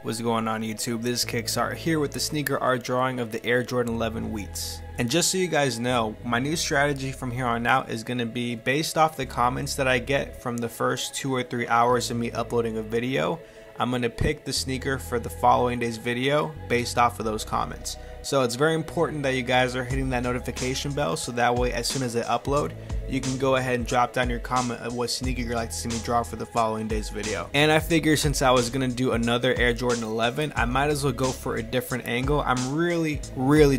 What's going on YouTube? This is KicksArt here with the sneaker art drawing of the Air Jordan 11 Wheats. And just so you guys know, my new strategy from here on out is going to be based off the comments that I get from the first 2 or 3 hours of me uploading a video. I'm going to pick the sneaker for the following day's video based off of those comments. So it's very important that you guys are hitting that notification bell so that way as soon as I upload, you can go ahead and drop down your comment of what sneaker you'd like to see me draw for the following day's video. And I figured since I was going to do another Air Jordan 11, I might as well go for a different angle. I'm really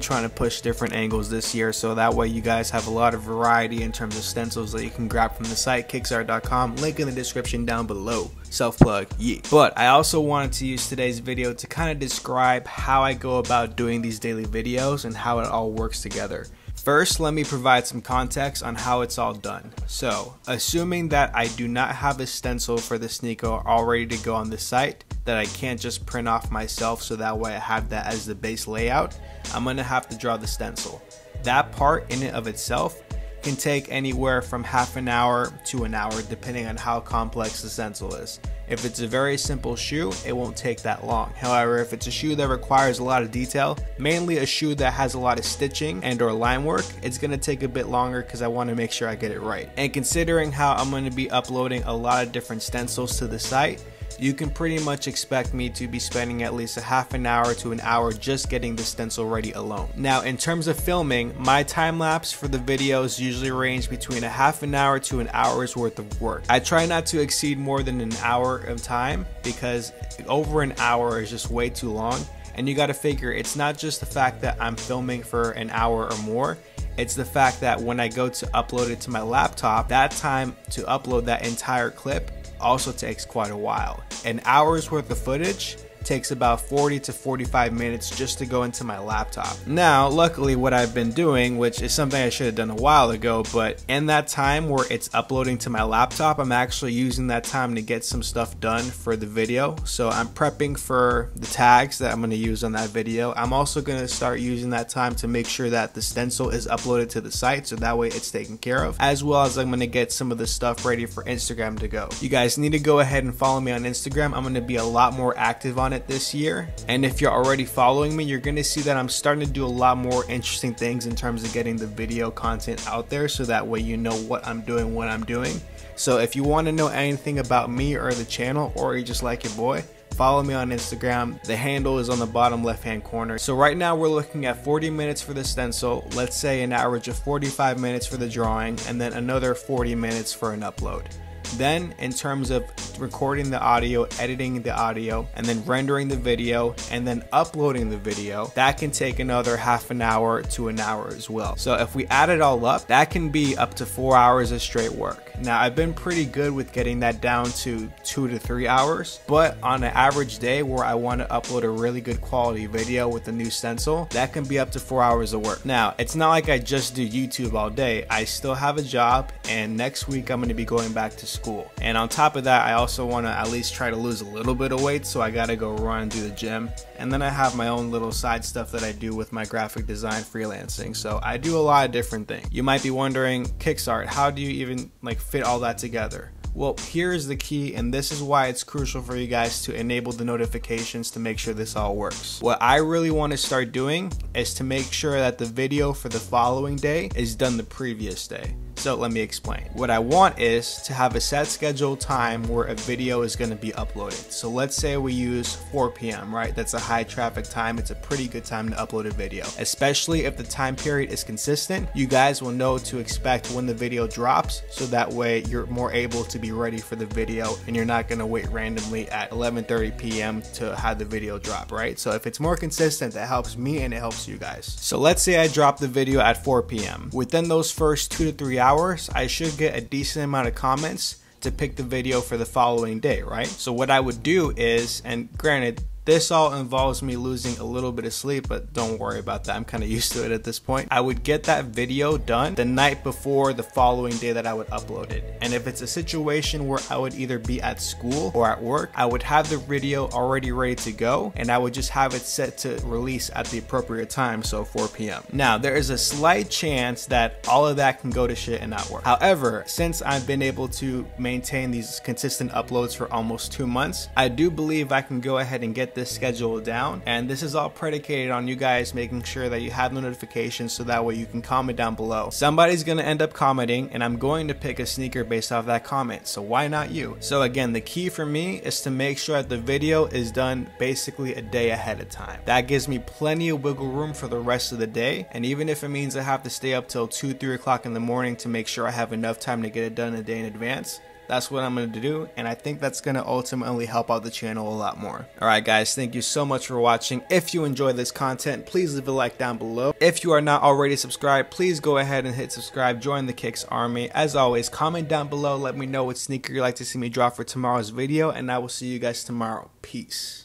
trying to push different angles this year, so that way you guys have a lot of variety in terms of stencils that you can grab from the site, kicksart.com, link in the description down below. Self-plug, yeah. But I also wanted to use today's video to kind of describe how I go about doing these daily videos and how it all works together. First, let me provide some context on how it's all done. So, assuming that I do not have a stencil for the sneaker all ready to go on the site, that I can't just print off myself so that way I have that as the base layout, I'm going to have to draw the stencil. That part in and of itself can take anywhere from half an hour to an hour depending on how complex the stencil is. If it's a very simple shoe, it won't take that long. However, if it's a shoe that requires a lot of detail, mainly a shoe that has a lot of stitching and or line work, it's going to take a bit longer because I want to make sure I get it right. And considering how I'm going to be uploading a lot of different stencils to the site, you can pretty much expect me to be spending at least a half an hour to an hour just getting the stencil ready alone. Now, in terms of filming, my time lapse for the videos usually range between a half an hour to an hour's worth of work. I try not to exceed more than an hour of time because over an hour is just way too long. And you got to figure it's not just the fact that I'm filming for an hour or more. It's the fact that when I go to upload it to my laptop, that time to upload that entire clip also takes quite a while. An hour's worth of footage takes about 40 to 45 minutes just to go into my laptop. Now, luckily what I've been doing, which is something I should have done a while ago, but in that time where it's uploading to my laptop, I'm actually using that time to get some stuff done for the video. So I'm prepping for the tags that I'm going to use on that video. I'm also going to start using that time to make sure that the stencil is uploaded to the site so that way it's taken care of, as well as I'm going to get some of the stuff ready for Instagram to go. You guys need to go ahead and follow me on Instagram. I'm going to be a lot more active on it this year, and if you're already following me, you're going to see that I'm starting to do a lot more interesting things in terms of getting the video content out there so that way you know what I'm doing when I'm doing. So if you want to know anything about me or the channel, or you just like your boy, follow me on Instagram. The handle is on the bottom left hand corner. So right now we're looking at 40 minutes for the stencil, let's say an average of 45 minutes for the drawing, and then another 40 minutes for an upload. Then in terms of recording the audio, editing the audio, and then rendering the video, and then uploading the video, that can take another half an hour to an hour as well. So if we add it all up, that can be up to 4 hours of straight work. Now I've been pretty good with getting that down to 2 to 3 hours, but on an average day where I want to upload a really good quality video with a new stencil, that can be up to 4 hours of work. Now it's not like I just do YouTube all day. I still have a job, and next week I'm going to be going back to school. And on top of that, I also want to at least try to lose a little bit of weight, so I gotta go run, do the gym, and then I have my own little side stuff that I do with my graphic design freelancing. So I do a lot of different things. You might be wondering, KicksArt, how do you even fit all that together? Well, here's the key, and this is why it's crucial for you guys to enable the notifications to make sure this all works. What I really want to start doing is to make sure that the video for the following day is done the previous day. So let me explain. What I want is to have a set scheduled time where a video is going to be uploaded. So let's say we use 4 p.m., right? That's a high traffic time. It's a pretty good time to upload a video, especially if the time period is consistent. You guys will know to expect when the video drops, so that way you're more able to be ready for the video and you're not going to wait randomly at 11:30 p.m. to have the video drop, right? So if it's more consistent, that helps me and it helps you guys. So let's say I drop the video at 4 p.m. Within those first 2 to 3 hours, I should get a decent amount of comments to pick the video for the following day, right? So what I would do is, and granted, this all involves me losing a little bit of sleep, but don't worry about that. I'm kind of used to it at this point. I would get that video done the night before the following day that I would upload it. And if it's a situation where I would either be at school or at work, I would have the video already ready to go, and I would just have it set to release at the appropriate time, so 4 p.m. Now, there is a slight chance that all of that can go to shit and not work. However, since I've been able to maintain these consistent uploads for almost 2 months, I do believe I can go ahead and get get this schedule down, and this is all predicated on you guys making sure that you have the notifications so that way you can comment down below. Somebody's gonna end up commenting, and I'm going to pick a sneaker based off that comment, so why not you? So again, the key for me is to make sure that the video is done basically a day ahead of time. That gives me plenty of wiggle room for the rest of the day, and even if it means I have to stay up till 2-3 o'clock in the morning to make sure I have enough time to get it done a day in advance, that's what I'm going to do, and I think that's going to ultimately help out the channel a lot more. Alright guys, thank you so much for watching. If you enjoy this content, please leave a like down below. If you are not already subscribed, please go ahead and hit subscribe, join the Kicks Army. As always, comment down below, let me know what sneaker you'd like to see me drop for tomorrow's video, and I will see you guys tomorrow. Peace.